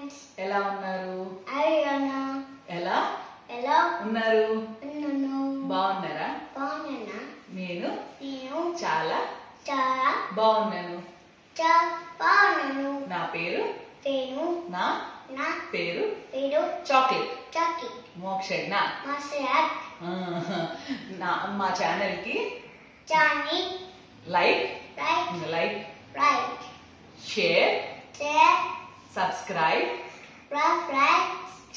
friends. ఎలా ఉన్నారు? Ariana. ఎలా Hello. ఉన్నారు? No. బాగున్నారా? Banana. నేను Neo. చాలా Chara. బాగున్నాను. Banana. నా పేరు Tenu. నా Na. పేరు Peru. Chocolate. Chucky. Mokshagna. Masad. మా ఛానల్ కి Johnny. Like Right. Right. Share Share. Subscribe Right.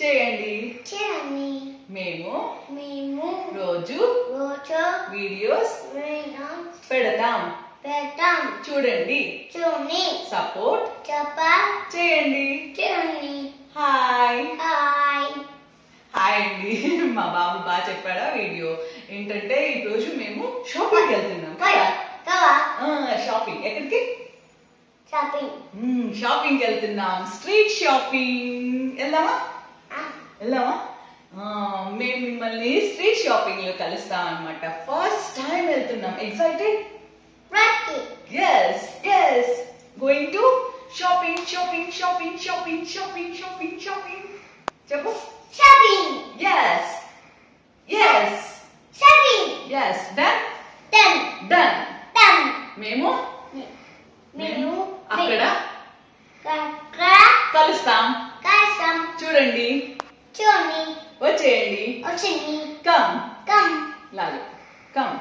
చేయండి. Johnny. మేము Memu. రోజు Rocho. Videos Rayon. పెడతాం. Bedam. చూడండి. Johnny. Support Chapa. చేయండి. Johnny. Hi Hi. హాయ్ అండి. మా బాబు బాగా చెప్పాడా వీడియో ఏంటంటే ఈరోజు మేము షాపింగ్కి వెళ్తున్నాం కదా. షాపింగ్ ఎక్కడికి? Shopping. షాపింగ్కి వెళ్తున్నాం. స్ట్రీట్ షాపింగ్ వెళ్దామా? మేము మిమ్మల్ని స్ట్రీట్ షాపింగ్ లో కలుస్తాం అనమాట. ఫస్ట్ టైం వెళ్తున్నాం. Excited? Rocky. yes going to shopping చెప్పు. Shopping. yes Shopping. done మేము అక్కడ కలుస్తాం. చూడండి. Johnny. వచ్చేయండి. Ochini. కమ్ లాగే కమ్.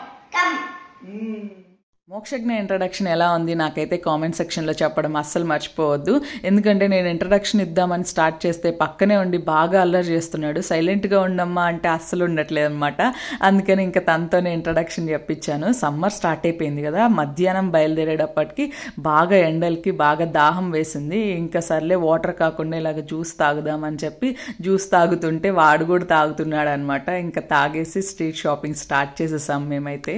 మోక్షజ్ఞ ఇంట్రడక్షన్ ఎలా ఉంది నాకైతే కామెంట్ సెక్షన్లో చెప్పడం అస్సలు మర్చిపోవద్దు. ఎందుకంటే నేను ఇంట్రడక్షన్ ఇద్దామని స్టార్ట్ చేస్తే పక్కనే ఉండి బాగా అల్లరి చేస్తున్నాడు. సైలెంట్గా ఉండమ్మా అంటే అస్సలు ఉండట్లేదు అనమాట. అందుకని ఇంకా తనతోనే ఇంట్రడక్షన్ చెప్పించాను. సమ్మర్ స్టార్ట్ అయిపోయింది కదా, మధ్యాహ్నం బయలుదేరేటప్పటికి బాగా ఎండలకి బాగా దాహం వేసింది. ఇంకా సర్లే వాటర్ కాకుండా ఇలాగ జ్యూస్ తాగుదామని చెప్పి జ్యూస్ తాగుతుంటే వాడు కూడా తాగుతున్నాడు అనమాట. ఇంకా తాగేసి స్ట్రీట్ షాపింగ్ స్టార్ట్ చేసేసాం మేమైతే.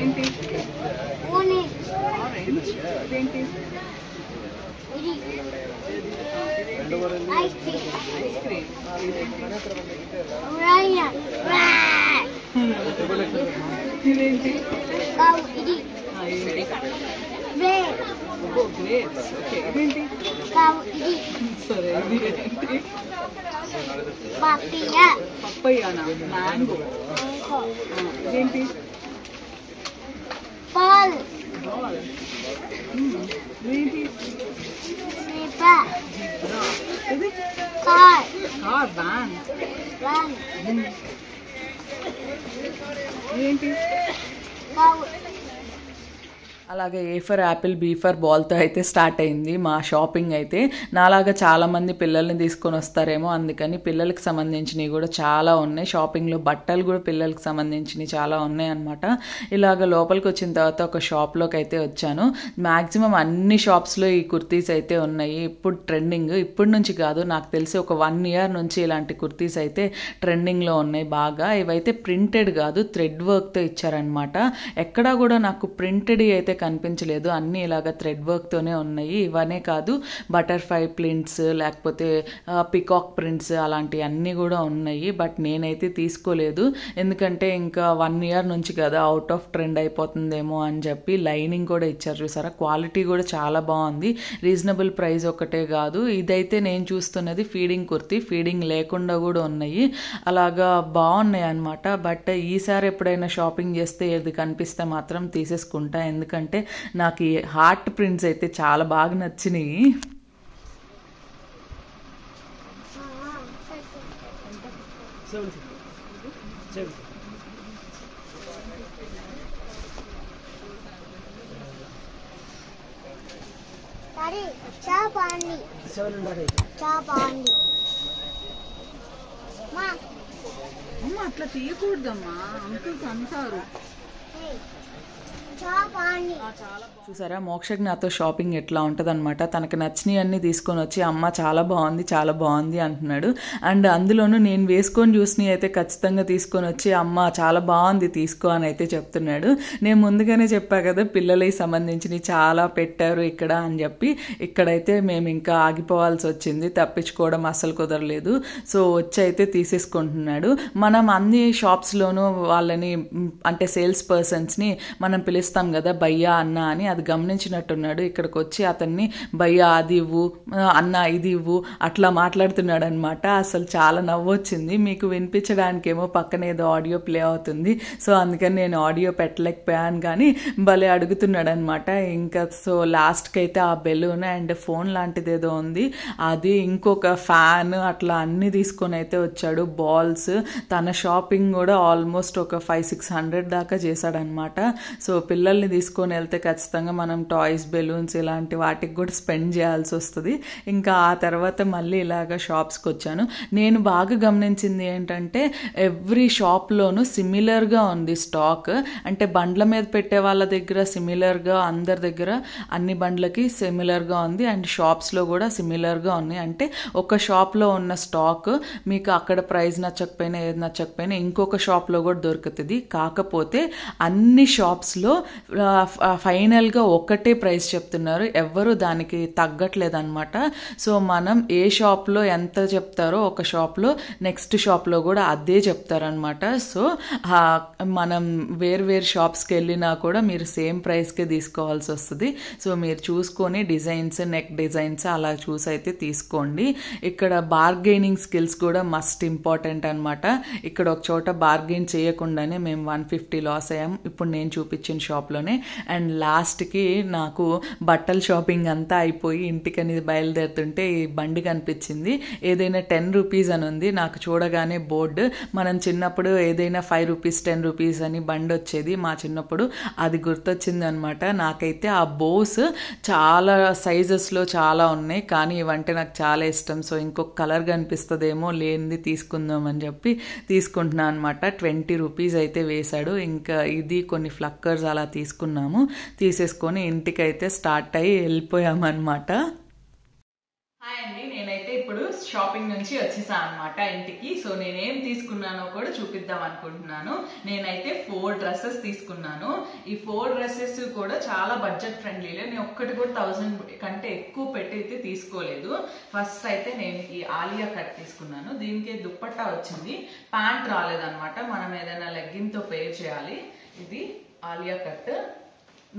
ఏంటి? ఏంటి? Ice cream. ఇదేంటి? గ్రేప్స్. ఓకే. ఇదేంటి? సరే. ఇదేంటి? పప్పయ్యానా? మ్యాంగో. ఇదేంటి? Ball. ఇదేంటి? Zebra. ఇది? Car. కార్. వ్యాన్. Run. ఇదేంటి? Cow. అలాగే A for apple B for బాల్తో అయితే స్టార్ట్ అయింది మా షాపింగ్ అయితే. నాలాగా చాలామంది పిల్లల్ని తీసుకొని వస్తారేమో, అందుకని పిల్లలకి సంబంధించినవి కూడా చాలా ఉన్నాయి. షాపింగ్లో బట్టలు కూడా పిల్లలకి సంబంధించినవి చాలా ఉన్నాయి అనమాట. ఇలాగ లోపలికి వచ్చిన తర్వాత ఒక షాప్లోకి అయితే వచ్చాను. మ్యాక్సిమం అన్ని షాప్స్లో ఈ కుర్తీస్ అయితే ఉన్నాయి. ఇప్పుడు ట్రెండింగ్, ఇప్పటి నుంచి కాదు, నాకు తెలిసి ఒక 1 year నుంచి ఇలాంటి కుర్తీస్ అయితే ట్రెండింగ్లో ఉన్నాయి బాగా. ఇవైతే ప్రింటెడ్ కాదు, థ్రెడ్ వర్క్తో ఇచ్చారనమాట. ఎక్కడా కూడా నాకు ప్రింటెడ్ అయితే కనిపించలేదు. అన్నీ ఇలాగ థ్రెడ్ వర్క్తోనే ఉన్నాయి. ఇవనే కాదు, బటర్ఫ్లై ప్రింట్స్ లేకపోతే పికాక్ ప్రింట్స్ అలాంటివి అన్నీ కూడా ఉన్నాయి. బట్ నేనైతే తీసుకోలేదు, ఎందుకంటే ఇంకా 1 year నుంచి కదా అవుట్ ఆఫ్ ట్రెండ్ అయిపోతుందేమో అని చెప్పి. లైనింగ్ కూడా ఇచ్చారు చూసారా, క్వాలిటీ కూడా చాలా బాగుంది. రీజనబుల్ ప్రైస్ ఒకటే కాదు. ఇదైతే నేను చూస్తున్నది ఫీడింగ్ కుర్తీ, ఫీడింగ్ లేకుండా కూడా ఉన్నాయి. అలాగా బాగున్నాయి అనమాట. బట్ ఈసారి ఎప్పుడైనా షాపింగ్ చేస్తే ఇది కనిపిస్తే మాత్రం తీసేసుకుంటా, ఎందుకంటే నాకు ఈ హార్ట్ ప్రింట్స్ అయితే చాలా బాగా నచ్చినాయి. అమ్మ అట్లా తీయకూడదమ్మా, అంకుల్స్ అంటారు. చూసారా మోక్షజ్ఞతో షాపింగ్ ఎట్లా ఉంటుందన్నమాట. తనకు నచ్చినవి అన్నీ తీసుకొని వచ్చి అమ్మ చాలా బాగుంది అంటున్నాడు. అండ్ అందులోనూ నేను వేసుకొని చూసినవి అయితే ఖచ్చితంగా తీసుకొని వచ్చి అమ్మ చాలా బాగుంది తీసుకో అని అయితే చెప్తున్నాడు. నేను ముందుగానే చెప్పా కదా పిల్లలకి సంబంధించినవి చాలా పెట్టారు ఇక్కడ అని చెప్పి. ఇక్కడైతే మేము ఇంకా ఆగిపోవాల్సి వచ్చింది, తప్పించుకోవడం అస్సలు కుదరలేదు. సో వచ్చి అయితే తీసేసుకుంటున్నాడు. మనం అన్ని షాప్స్లోనూ వాళ్ళని అంటే సేల్స్ పర్సన్స్ని మనం పిలిస్తే పిలుస్తాం కదా భయ్యా అన్న అని, అది గమనించినట్టున్నాడు. ఇక్కడికి వచ్చి అతన్ని భయ్యా అది ఇవ్వు, అన్న ఇది ఇవ్వు అట్లా మాట్లాడుతున్నాడు అనమాట. అసలు చాలా నవ్వొచ్చింది. మీకు వినిపించడానికేమో పక్కన ఏదో ఆడియో ప్లే అవుతుంది, సో అందుకని నేను ఆడియో పెట్టలేకపోయాను, కానీ భలే అడుగుతున్నాడు అనమాట. ఇంకా సో లాస్ట్కి అయితే ఆ బెలూన్ అండ్ ఫోన్ లాంటిది ఏదో ఉంది, అది ఇంకొక ఫ్యాన్ అట్లా అన్ని తీసుకొని అయితే వచ్చాడు. బాల్స్, తన షాపింగ్ కూడా ఆల్మోస్ట్ ఒక 500-600 దాకా చేశాడనమాట. సో పిల్లల్ని తీసుకొని వెళ్తే ఖచ్చితంగా మనం టాయ్స్, బెలూన్స్ ఇలాంటి వాటికి కూడా స్పెండ్ చేయాల్సి వస్తుంది. ఇంకా ఆ తర్వాత మళ్ళీ ఇలాగ షాప్స్కి వచ్చాను. నేను బాగా గమనించింది ఏంటంటే ఎవ్రీ షాప్లోనూ సిమిలర్గా ఉంది స్టాక్. అంటే బండ్ల మీద పెట్టే వాళ్ళ దగ్గర సిమిలర్గా, అందరి దగ్గర అన్ని బండ్లకి సిమిలర్గా ఉంది అండ్ షాప్స్లో కూడా సిమిలర్గా ఉన్నాయి. అంటే ఒక షాప్లో ఉన్న స్టాక్ మీకు అక్కడ ప్రైస్ నచ్చకపోయినా ఏది నచ్చకపోయినా ఇంకొక షాప్లో కూడా దొరుకుతుంది. కాకపోతే అన్ని షాప్స్లో ఫైనల్గా ఒక్కటే ప్రైస్ చెప్తున్నారు, ఎవ్వరూ దానికి తగ్గట్లేదు అనమాట. సో మనం ఏ షాప్లో ఎంత చెప్తారో ఒక షాప్లో నెక్స్ట్ షాప్లో కూడా అదే చెప్తారనమాట. సో మనం వేరు షాప్స్కి వెళ్ళినా కూడా మీరు సేమ్ ప్రైస్కే తీసుకోవాల్సి వస్తుంది. సో మీరు చూసుకొని డిజైన్స్, నెక్ డిజైన్స్ అలా చూసి అయితే తీసుకోండి. ఇక్కడ బార్గెయినింగ్ స్కిల్స్ కూడా మస్ట్ ఇంపార్టెంట్ అనమాట. ఇక్కడ ఒక చోట బార్గెయిన్ చేయకుండానే మేము 150 లాస్ అయ్యాం ఇప్పుడు నేను చూపించిన షాప్లోనే. అండ్ లాస్ట్కి నాకు బట్టల షాపింగ్ అంతా అయిపోయి ఇంటికని బయలుదేరుతుంటే ఈ బండి కనిపించింది. ఏదైనా 10 రూపీస్ అని ఉంది. నాకు చూడగానే బోర్డు, మనం చిన్నప్పుడు ఏదైనా 5 రూపీస్ 10 రూపీస్ అని బండి వచ్చేది మా చిన్నప్పుడు, అది గుర్తొచ్చింది అనమాట. నాకైతే ఆ బోస్ చాలా సైజెస్లో చాలా ఉన్నాయి, కానీ ఇవంటే నాకు చాలా ఇష్టం. సో ఇంకొక కలర్ కనిపిస్తుందేమో, లేనిది తీసుకుందాం అని చెప్పి తీసుకుంటున్నాను అనమాట. 20 రూపీస్ అయితే వేశాడు. ఇంకా ఇది కొన్ని ఫ్లక్కర్స్ అలా తీసుకున్నాము. తీసేసుకొని ఇంటికైతే స్టార్ట్ అయ్యి వెళ్ళిపోయామన్నమాట. హాయ్ అండి, నేనైతే ఇప్పుడు షాపింగ్ నుంచి వచ్చేసాను అనమాట ఇంటికి. సో నేనేం తీసుకున్నానో కూడా చూపిద్దాం అనుకుంటున్నాను. నేనైతే 4 డ్రెస్సెస్ తీసుకున్నాను. ఈ 4 డ్రెస్సెస్ కూడా చాలా బడ్జెట్ ఫ్రెండ్లీలే. నేను ఒక్కటి కూడా 1000 కంటే ఎక్కువ పెట్టి అయితే తీసుకోలేదు. ఫస్ట్ అయితే నేను ఈ ఆలియా కట్ తీసుకున్నాను. దీనికి దుప్పట్టా వచ్చింది, ప్యాంట్ రాలేదన్నమాట. మనం ఏదైనా లెగ్గిన్తో పేర్ చేయాలి. ఇది ఆలియా కట్.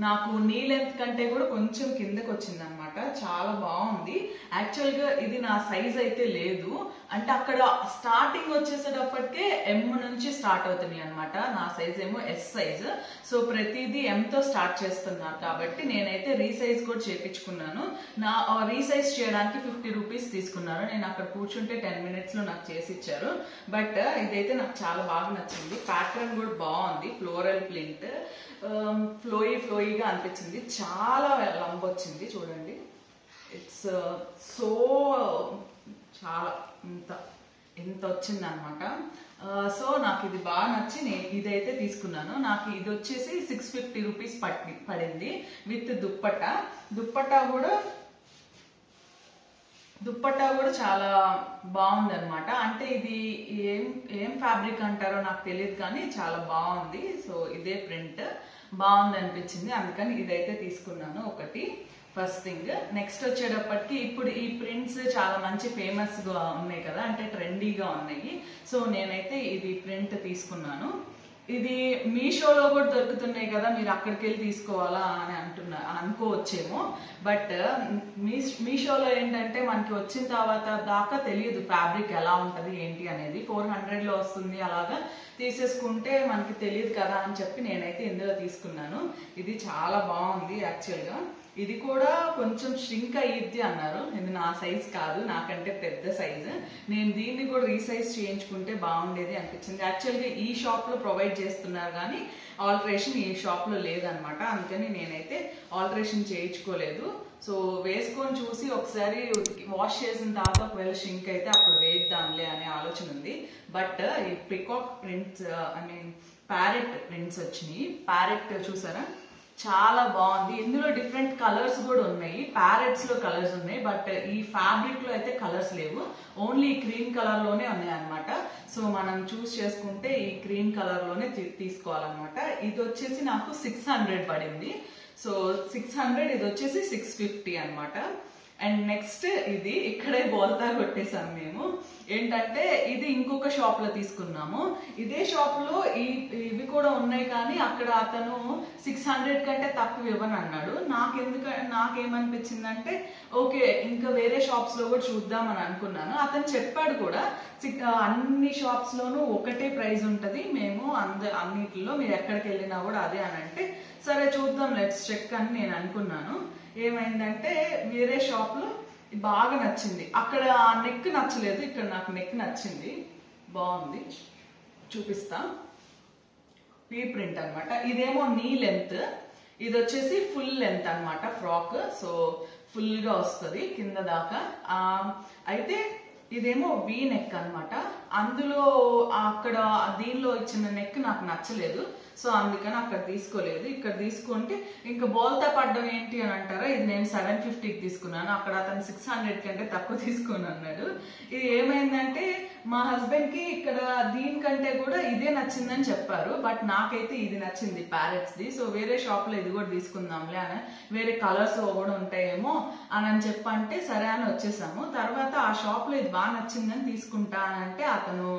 నాకు నీ లెంత్ కంటే కూడా కొంచెం కిందకి వచ్చింది అనమాట. చాలా బాగుంది. యాక్చువల్గా ఇది నా సైజ్ అయితే లేదు, అంటే అక్కడ స్టార్టింగ్ వచ్చేసేటప్పటికే M నుంచి స్టార్ట్ అవుతున్నాయి అనమాట. నా సైజ్ ఏమో S సైజ్. సో ప్రతిదీ Mతో స్టార్ట్ చేస్తున్నారు కాబట్టి నేనైతే రీసైజ్ కూడా చేయించుకున్నాను. నా రీసైజ్ చేయడానికి 50 రూపీస్ తీసుకున్నారు. నేను అక్కడ కూర్చుంటే 10 minutesలో నాకు చేసి ఇచ్చారు. బట్ ఇదైతే నాకు చాలా బాగా నచ్చింది. ప్యాటర్న్ కూడా బాగుంది, ఫ్లోరల్ ప్రింట్, ఫ్లోయిగా అనిపించింది. చాలా లంబ్ వచ్చింది చూడండి. ఇట్స్ సో చాలా ఎంత వచ్చింది అనమాట. సో నాకు ఇది బాగా నచ్చి నేను ఇదైతే తీసుకున్నాను. నాకు ఇది వచ్చేసి 650 రూపీస్ పడింది విత్ దుప్పట్టా. దుప్పట్టా కూడా చాలా బాగుంది అనమాట. అంటే ఇది ఏం ఫ్యాబ్రిక్ అంటారో నాకు తెలియదు, కానీ చాలా బాగుంది. సో ఇదే ప్రింట్ బాగుంది అనిపించింది, అందుకని ఇదైతే తీసుకున్నాను ఒకటి. First thing. నెక్స్ట్ వచ్చేటప్పటికి ఇప్పుడు ఈ ప్రింట్స్ చాలా మంచి ఫేమస్ గా ఉన్నాయి కదా, అంటే ట్రెండీగా ఉన్నాయి. సో నేనైతే ఇది ప్రింట్ తీసుకున్నాను. ఇది మీషోలో కూడా దొరుకుతున్నాయి కదా, మీరు అక్కడికి వెళ్ళి తీసుకోవాలా అని అనుకోవచ్చేమో. బట్ మీషోలో ఏంటంటే మనకి వచ్చిన తర్వాత దాకా తెలియదు ఫ్యాబ్రిక్ ఎలా ఉంటుంది ఏంటి అనేది. 400లో వస్తుంది, అలాగా తీసేసుకుంటే మనకి తెలియదు కదా అని చెప్పి నేనైతే ఇందులో తీసుకున్నాను. ఇది చాలా బాగుంది యాక్చువల్గా. ఇది కూడా కొంచెం ష్రింక్ అయ్యిద్ది అన్నారు. ఇది నా సైజ్ కాదు, నాకంటే పెద్ద సైజు. నేను దీన్ని కూడా రీసైజ్ చేయించుకుంటే బాగుండేది అనిపించింది. యాక్చువల్గా ఈ షాప్లో ప్రొవైడ్ చేస్తున్నారు కానీ ఆల్టరేషన్ ఈ షాప్లో లేదనమాట. అందుకని నేనైతే ఆల్టరేషన్ చేయించుకోలేదు. సో వేసుకొని చూసి ఒకసారి వాష్ చేసిన తర్వాత ఒకవేళ షింక్ అయితే అప్పుడు వేద్దాంలే అనే ఆలోచన ఉంది. బట్ ఈ పికాక్ ప్రింట్స్, ప్యారెట్ ప్రింట్స్ వచ్చినాయి. ప్యారెట్ చూసారా, చాలా బాగుంది. ఇందులో డిఫరెంట్ కలర్స్ కూడా ఉన్నాయి. ప్యారెట్స్ లో కలర్స్ ఉన్నాయి, బట్ ఈ ఫ్యాబ్రిక్ లో అయితే కలర్స్ లేవు. ఓన్లీ క్రీమ్ కలర్ లోనే ఉన్నాయి అనమాట. సో మనం చూస్ చేసుకుంటే ఈ క్రీమ్ కలర్ లోనే తీసుకోవాలన్నమాట. ఇది వచ్చేసి నాకు 600 పడింది. సో 600, ఇది వచ్చేసి 650 అనమాట. అండ్ నెక్స్ట్ ఇది ఇక్కడే బోల్తా కొట్టేసాం మేము. ఏంటంటే ఇది ఇంకొక షాప్ లో తీసుకున్నాము. ఇదే షాప్ లో ఇవి కూడా ఉన్నాయి, కానీ అక్కడ అతను 600 కంటే తక్కువ ఇవ్వని అన్నాడు. నాకేమనిపించిందంటే ఓకే ఇంకా వేరే షాప్స్ లో కూడా చూద్దాం అని అనుకున్నాను. అతను చెప్పాడు కూడా అన్ని షాప్స్ లోనూ ఒకటే ప్రైస్ ఉంటది, మేము అన్నిటిలో మీరు ఎక్కడికి వెళ్ళినా కూడా అదే అని అంటే సరే చూద్దాం లెట్స్ చెక్ అని నేను అనుకున్నాను. ఏమైందంటే వేరే షాప్ లో బాగా నచ్చింది, అక్కడ ఆ నెక్ నచ్చలేదు, ఇక్కడ నాకు నెక్ నచ్చింది, బాగుంది, చూపిస్తా. పీ ప్రింట్ అనమాట. ఇదేమో నీ లెంత్, ఇది వచ్చేసి ఫుల్ లెంత్ అనమాట ఫ్రాక్. సో ఫుల్ గా వస్తుంది కింద దాకా. అయితే ఇదేమో వీ నెక్ అనమాట. అందులో అక్కడ దీనిలో ఇచ్చిన నెక్ నాకు నచ్చలేదు, సో అందుకని అక్కడ తీసుకోలేదు. ఇక్కడ తీసుకుంటే ఇంకా బోల్తా పడ్డం ఏంటి అని అంటారా, ఇది నేను 750కి తీసుకున్నాను, అక్కడ అతను 600 కంటే తక్కువ తీసుకుని అన్నాడు. ఇది ఏమైందంటే మా హస్బెండ్ కి ఇక్కడ దీనికంటే కూడా ఇదే నచ్చిందని చెప్పారు, బట్ నాకైతే ఇది నచ్చింది ప్యారెట్స్ ది. సో వేరే షాప్ లో ఇది కూడా తీసుకుందాంలే అని, వేరే కలర్స్ కూడా ఉంటాయేమో అని చెప్పంటే సరే అని వచ్చేసాము. తర్వాత ఆ షాప్ లో ఇది బాగా నచ్చిందని తీసుకుంటా అని అంటే అతను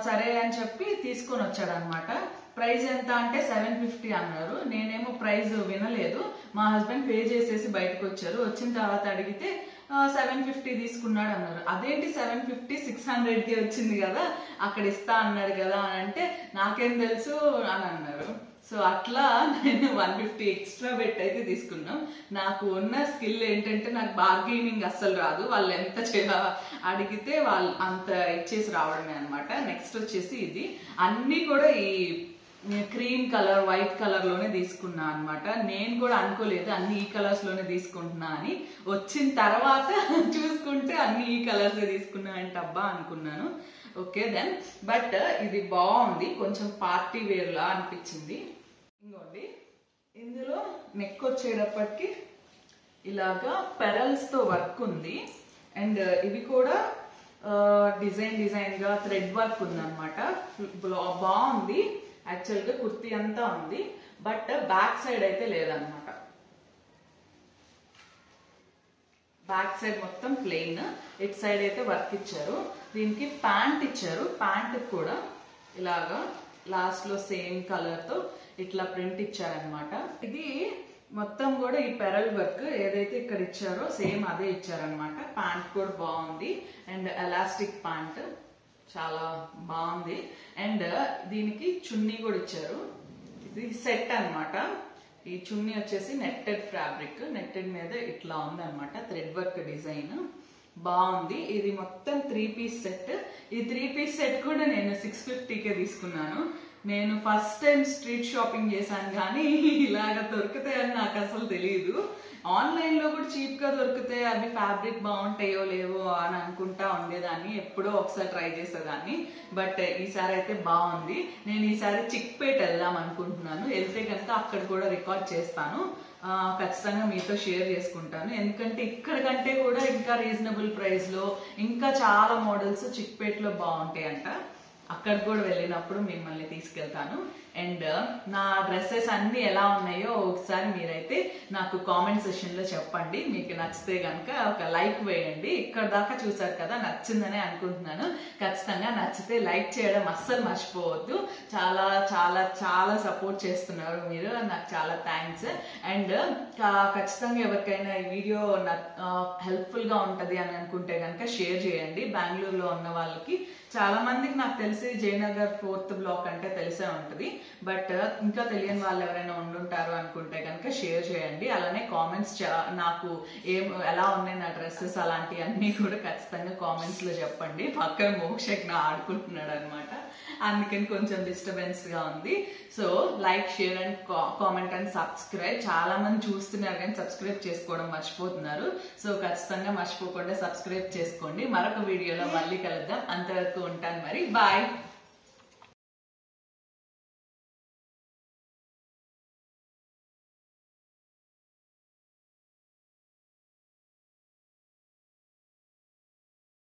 సరే అని చెప్పి తీసుకొని వచ్చాడు అనమాట. ప్రైస్ ఎంత అంటే 750 అన్నారు. నేనేమో ప్రైస్ వినలేదు, మా హస్బెండ్ పే చేసేసి బయటకు వచ్చారు. వచ్చిన తర్వాత అడిగితే 750 తీసుకున్నాడు అన్నారు. అదేంటి 750 600కి వచ్చింది కదా, అక్కడ ఇస్తా అన్నాడు కదా అని అంటే నాకేం తెలుసు అని అన్నారు. సో అట్లా నేను 150 ఎక్స్ట్రా పెట్టి అయితే తీసుకున్నాం. నాకు ఉన్న స్కిల్ ఏంటంటే నాకు బార్గెనింగ్ అస్సలు రాదు, వాళ్ళు ఎంత అడిగితే వాళ్ళు అంత ఇచ్చేసి రావడమే అనమాట. నెక్స్ట్ వచ్చేసి ఇది అన్ని కూడా ఈ క్రీమ్ కలర్ వైట్ కలర్ లోనే తీసుకున్నా అనమాట. నేను కూడా అనుకోలేదు అన్ని ఈ కలర్స్ లోనే తీసుకుంటున్నా అని, వచ్చిన తర్వాత చూసుకుంటే అన్ని ఈ కలర్స్ తీసుకున్నా అంటే అబ్బా అనుకున్నాను. ఓకే దెన్, బట్ ఇది బాగుంది, కొంచెం పార్టీ వేర్ లా అనిపించింది. ఇంకోండి ఇందులో నెక్ వచ్చేటప్పటికి ఇలాగా పెరల్స్ తో వర్క్ ఉంది, అండ్ ఇవి కూడా డిజైన్ గా థ్రెడ్ వర్క్ ఉంది అనమాట. బాగుంది యాక్చువల్ గా, కుర్తీ అంతా ఉంది, బట్ బ్యాక్ సైడ్ అయితే లేదనమాట. బ్యాక్ సైడ్ మొత్తం ప్లెయిన్, ఇటు సైడ్ అయితే వర్క్ ఇచ్చారు. దీనికి ప్యాంట్ ఇచ్చారు, ప్యాంట్ కూడా ఇలాగా లాస్ట్ లో సేమ్ కలర్ తో ఇట్లా ప్రింట్ ఇచ్చారనమాట. ఇది మొత్తం కూడా ఈ పెరల్ వర్క్ ఏదైతే ఇక్కడ ఇచ్చారో సేమ్ అదే ఇచ్చారనమాట. ప్యాంట్ కూడా బాగుంది, అండ్ ఎలాస్టిక్ ప్యాంట్ చాలా బాగుంది, అండ్ దీనికి చున్నీ కూడా ఇచ్చారు. ఇది సెట్ అనమాట. ఈ చున్నీ వచ్చేసి నెట్టెడ్ ఫ్యాబ్రిక్, నెట్టెడ్ మీద ఇట్లా ఉంది అనమాట, థ్రెడ్ వర్క్ డిజైన్ బాగుంది. ఇది మొత్తం 3 పీస్ సెట్. ఈ 3 పీస్ సెట్ కూడా నేను 650కే తీసుకున్నాను. నేను ఫస్ట్ టైం స్ట్రీట్ షాపింగ్ చేశాను, కానీ ఇలాగ దొరుకుతాయని నాకు అసలు తెలియదు. ఆన్లైన్ లో కూడా చీప్ గా దొరికితే అవి ఫ్యాబ్రిక్ బాగుంటాయో లేవో అని అనుకుంటా ఉండేదాన్ని, ఎప్పుడో ఒకసారి ట్రై చేసేదాన్ని. బట్ ఈసారి అయితే బాగుంది. నేను ఈసారి చిక్పేట్ వెళ్దాం అనుకుంటున్నాను, వెళ్తే కనుక అక్కడ కూడా రికార్డ్ చేస్తాను, ఖచ్చితంగా మీతో షేర్ చేసుకుంటాను. ఎందుకంటే ఇక్కడ కంటే కూడా ఇంకా రీజనబుల్ ప్రైస్ లో ఇంకా చాలా మోడల్స్ చిక్పేట్ లో బాగుంటాయి అంట. అక్కడ కూడా వెళ్ళినప్పుడు మిమ్మల్ని తీసుకెళ్తాను. అండ్ నా డ్రెస్సెస్ అన్ని ఎలా ఉన్నాయో ఒకసారి మీరైతే నాకు కామెంట్ సెషన్ లో చెప్పండి. మీకు నచ్చితే కనుక ఒక లైక్ వేయండి. ఇక్కడ దాకా చూసారు కదా, నచ్చిందనే అనుకుంటున్నాను. ఖచ్చితంగా నచ్చితే లైక్ చేయడం అస్సలు మర్చిపోవద్దు. చాలా చాలా చాలా సపోర్ట్ చేస్తున్నారు మీరు, నాకు చాలా థ్యాంక్స్. అండ్ ఖచ్చితంగా ఎవరికైనా ఈ వీడియో హెల్ప్ఫుల్ గా ఉంటది అని అనుకుంటే కనుక షేర్ చేయండి. బెంగళూరులో ఉన్న వాళ్ళకి చాలా మందికి నాకు తెలిసి జయనగర్ 4th బ్లాక్ అంటే తెలిసే ఉంటది, బట్ ఇంకా తెలియని వాళ్ళు ఎవరైనా ఉండుంటారు అనుకుంటే కనుక షేర్ చేయండి. అలానే కామెంట్స్ నాకు ఎలా ఉన్నాయి నా డ్రెస్సెస్ అలాంటివన్నీ కూడా ఖచ్చితంగా కామెంట్స్ లో చెప్పండి. పక్కన మోక్షజ్ఞ ఆడుకుంటున్నాడు అనమాట, అందుకని కొంచెం డిస్టర్బెన్స్ గా ఉంది. So like, share and comment and subscribe. చాలా మంది చూస్తున్నారు కానీ సబ్స్క్రైబ్ చేసుకోవడం మర్చిపోతున్నారు. సో ఖచ్చితంగా మర్చిపోకుండా సబ్స్క్రైబ్ చేసుకోండి. మరొక వీడియోలో మళ్ళీ కలుద్దాం. అంతవరకు ఉంటాను మరి, బాయ్.